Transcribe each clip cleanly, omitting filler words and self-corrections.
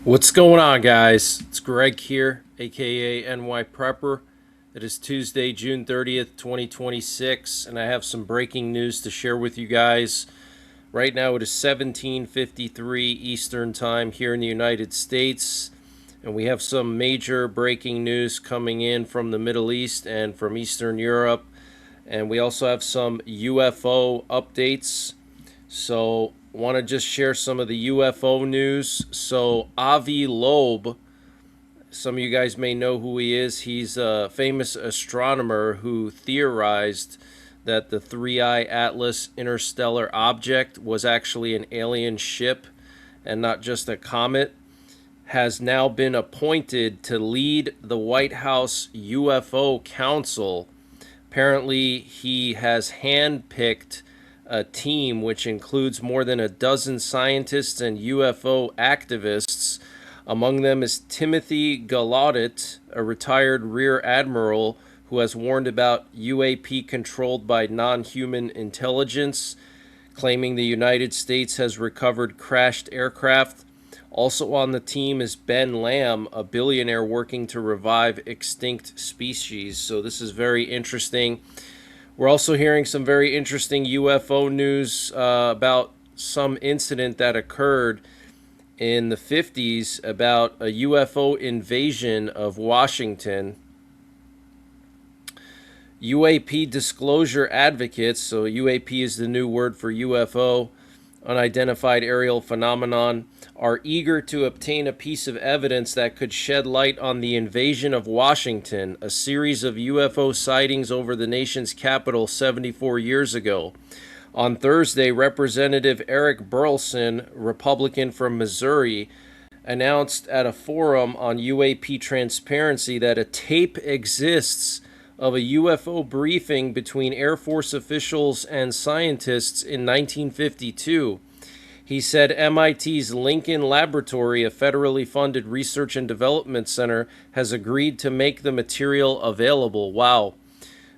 What's going on, guys? It's Greg here, aka NYPrepper. It is Tuesday, June 30th, 2026, and I have some breaking news to share with you guys. Right now it is 17:53 Eastern Time here in the United States, and we have some major breaking news coming in from the Middle East and from Eastern Europe, and we also have some UFO updates. So want to just share some of the UFO news. So Avi Loeb, some of you guys may know who he is. He's a famous astronomer who theorized that the 3I Atlas interstellar object was actually an alien ship and not just a comet, has now been appointed to lead the White House UFO Council. Apparently, he has handpicked a team which includes more than a dozen scientists and UFO activists. Among them is Timothy Gallaudet, a retired rear admiral who has warned about UAP controlled by non-human intelligence, claiming the United States has recovered crashed aircraft. Also on the team is Ben Lamb, a billionaire working to revive extinct species. So this is very interesting. We're also hearing some very interesting UFO news about some incident that occurred in the 50s about a UFO invasion of Washington. UAP disclosure advocates, so UAP is the new word for UFO, unidentified aerial phenomenon, are eager to obtain a piece of evidence that could shed light on the invasion of Washington, a series of UFO sightings over the nation's capital 74 years ago. On Thursday, Representative Eric Burleson, Republican from Missouri, announced at a forum on UAP transparency that a tape exists of a UFO briefing between Air Force officials and scientists in 1952. He said MIT's Lincoln Laboratory, a federally funded research and development center, has agreed to make the material available. Wow.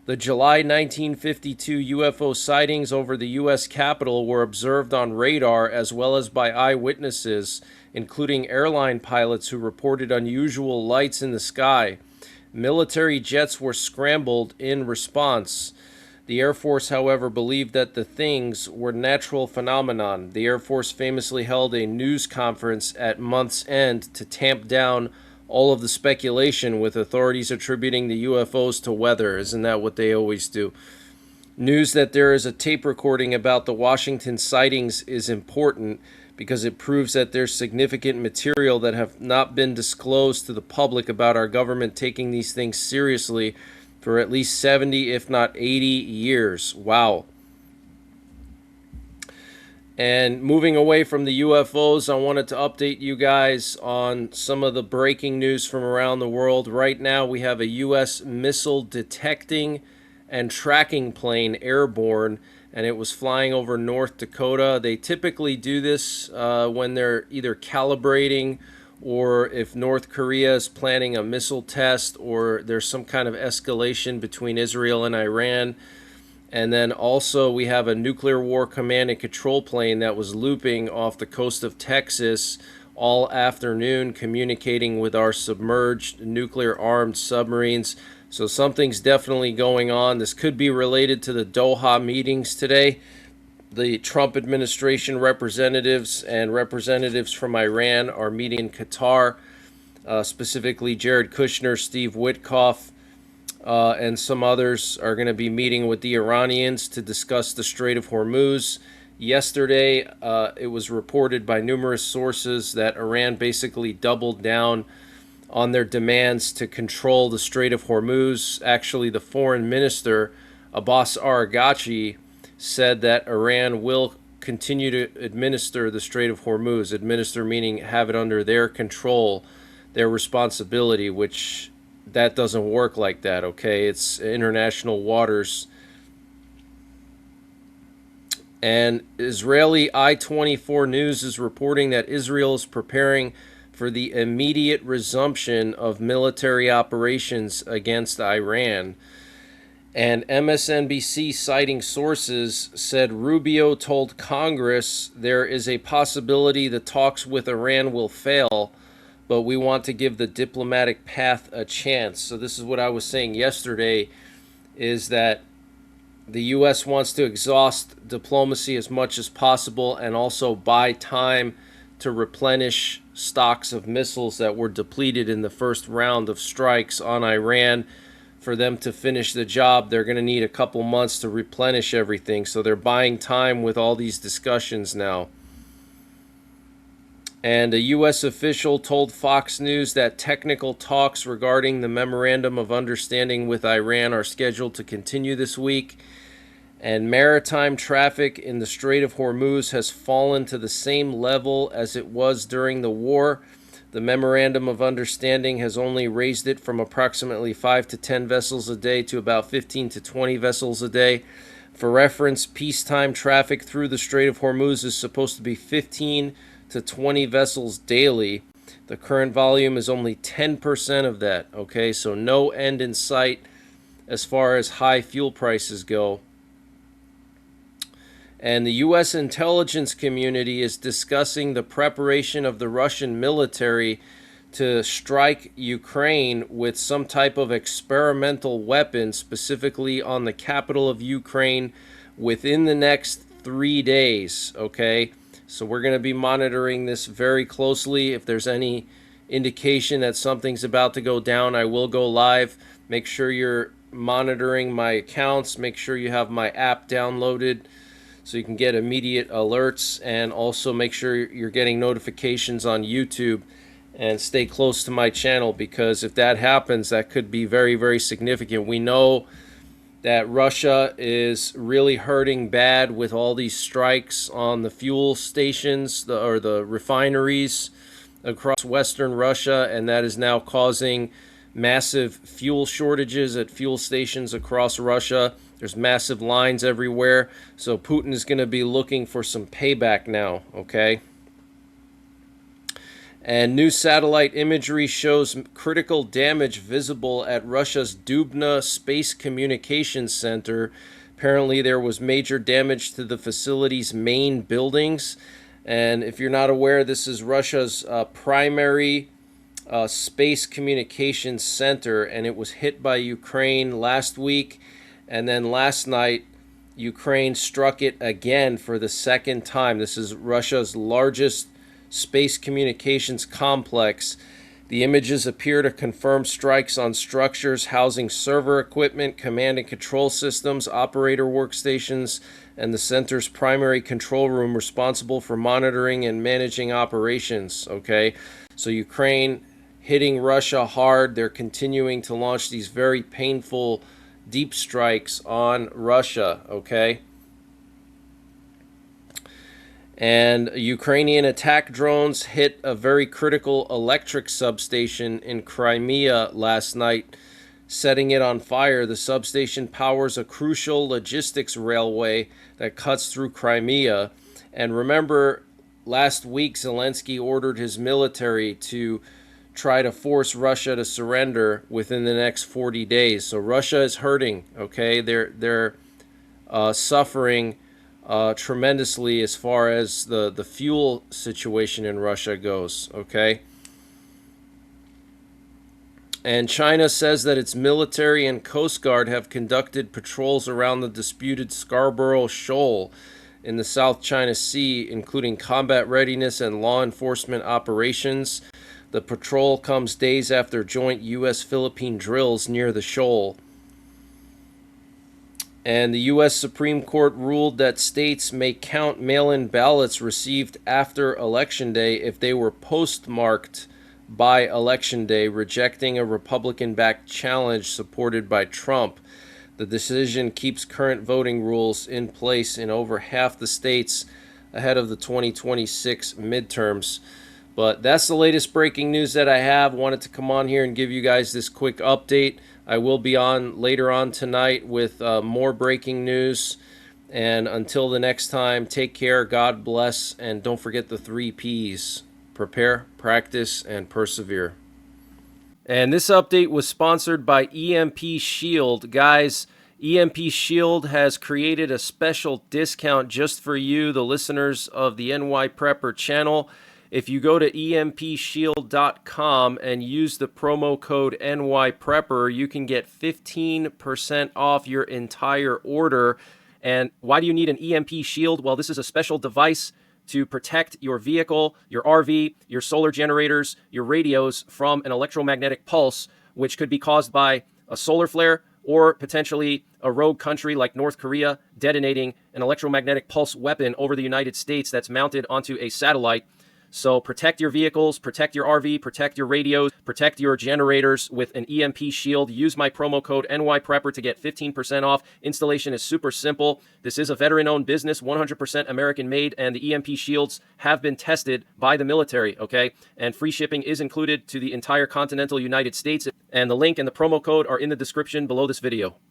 The July 1952 UFO sightings over the U.S. Capitol were observed on radar as well as by eyewitnesses, including airline pilots who reported unusual lights in the sky. Military jets were scrambled in response. The Air Force, however, believed that the things were natural phenomenon. The Air Force famously held a news conference at month's end to tamp down all of the speculation, with authorities attributing the UFOs to weather. Isn't that what they always do? News that there is a tape recording about the Washington sightings is important because it proves that there's significant material that have not been disclosed to the public about our government taking these things seriously for at least 70, if not 80 years. Wow. And moving away from the UFOs, I wanted to update you guys on some of the breaking news from around the world. Right now, we have a U.S. missile detecting and tracking plane airborne, and it was flying over North Dakota. They typically do this when they're either calibrating or if North Korea is planning a missile test or there's some kind of escalation between Israel and Iran. And then also we have a nuclear war command and control plane that was looping off the coast of Texas all afternoon, communicating with our submerged nuclear-armed submarines. So something's definitely going on. This could be related to the Doha meetings today. The Trump administration representatives and representatives from Iran are meeting in Qatar, specifically Jared Kushner, Steve Witkoff, and some others are going to be meeting with the Iranians to discuss the Strait of Hormuz. Yesterday, it was reported by numerous sources that Iran basically doubled down on their demands to control the Strait of Hormuz. Actually, the foreign minister, Abbas Araghchi, said that Iran will continue to administer the Strait of Hormuz. Administer meaning have it under their control, their responsibility, which that doesn't work like that, okay? It's international waters. And Israeli I-24 News is reporting that Israel is preparing for the immediate resumption of military operations against Iran. And MSNBC, citing sources, said Rubio told Congress there is a possibility the talks with Iran will fail, but we want to give the diplomatic path a chance. So this is what I was saying yesterday, is that the U.S. wants to exhaust diplomacy as much as possible and also buy time to replenish stocks of missiles that were depleted in the first round of strikes on Iran. For them to finish the job, they're going to need a couple months to replenish everything. So they're buying time with all these discussions now. And a U.S. official told Fox News that technical talks regarding the Memorandum of Understanding with Iran are scheduled to continue this week. And maritime traffic in the Strait of Hormuz has fallen to the same level as it was during the war. The Memorandum of Understanding has only raised it from approximately 5 to 10 vessels a day to about 15 to 20 vessels a day. For reference, peacetime traffic through the Strait of Hormuz is supposed to be 15 to 20 vessels daily. The current volume is only 10% of that, okay? So no end in sight as far as high fuel prices go. And the U.S. intelligence community is discussing the preparation of the Russian military to strike Ukraine with some type of experimental weapon, specifically on the capital of Ukraine, within the next 3 days, okay? So we're going to be monitoring this very closely. If there's any indication that something's about to go down, I will go live. Make sure you're monitoring my accounts. Make sure you have my app downloaded so you can get immediate alerts, and also make sure you're getting notifications on YouTube, and stay close to my channel, because if that happens, that could be very, very significant. We know that Russia is really hurting bad with all these strikes on the fuel stations or the refineries across Western Russia, and that is now causing massive fuel shortages at fuel stations across Russia. There's massive lines everywhere. So Putin is going to be looking for some payback now, okay? And new satellite imagery shows critical damage visible at Russia's Dubna Space Communications Center. Apparently there was major damage to the facility's main buildings. And if you're not aware, this is Russia's primary space communications center, and it was hit by Ukraine last week. And then last night, Ukraine struck it again for the second time. This is Russia's largest space communications complex. The images appear to confirm strikes on structures housing server equipment, command and control systems, operator workstations, and the center's primary control room responsible for monitoring and managing operations. Okay, so Ukraine hitting Russia hard. They're continuing to launch these very painful deep strikes on Russia, okay? And Ukrainian attack drones hit a very critical electric substation in Crimea last night, setting it on fire. The substation powers a crucial logistics railway that cuts through Crimea. And remember, last week Zelensky ordered his military to try to force Russia to surrender within the next 40 days. So Russia is hurting, okay? They're suffering tremendously as far as the fuel situation in Russia goes, okay? And China says that its military and Coast Guard have conducted patrols around the disputed Scarborough Shoal in the South China Sea, including combat readiness and law enforcement operations. The patrol comes days after joint U.S.-Philippine drills near the shoal. And the U.S. Supreme Court ruled that states may count mail-in ballots received after Election Day if they were postmarked by Election Day, rejecting a Republican-backed challenge supported by Trump. The decision keeps current voting rules in place in over half the states ahead of the 2026 midterms. But that's the latest breaking news that I have. Wanted to come on here and give you guys this quick update. I will be on later on tonight with more breaking news. And until the next time, take care, God bless, and don't forget the 3 Ps. Prepare, practice, and persevere. And this update was sponsored by EMP Shield. Guys, EMP Shield has created a special discount just for you, the listeners of the NYPrepper channel. If you go to empshield.com and use the promo code NYPrepper, you can get 15% off your entire order. And why do you need an EMP shield? Well, this is a special device to protect your vehicle, your RV, your solar generators, your radios from an electromagnetic pulse, which could be caused by a solar flare or potentially a rogue country like North Korea detonating an electromagnetic pulse weapon over the United States that's mounted onto a satellite. So protect your vehicles, protect your RV, protect your radios, protect your generators with an EMP shield. Use my promo code NYPrepper to get 15% off. Installation is super simple. This is a veteran-owned business, 100% American-made, and the EMP shields have been tested by the military, okay? And free shipping is included to the entire continental United States. And the link and the promo code are in the description below this video.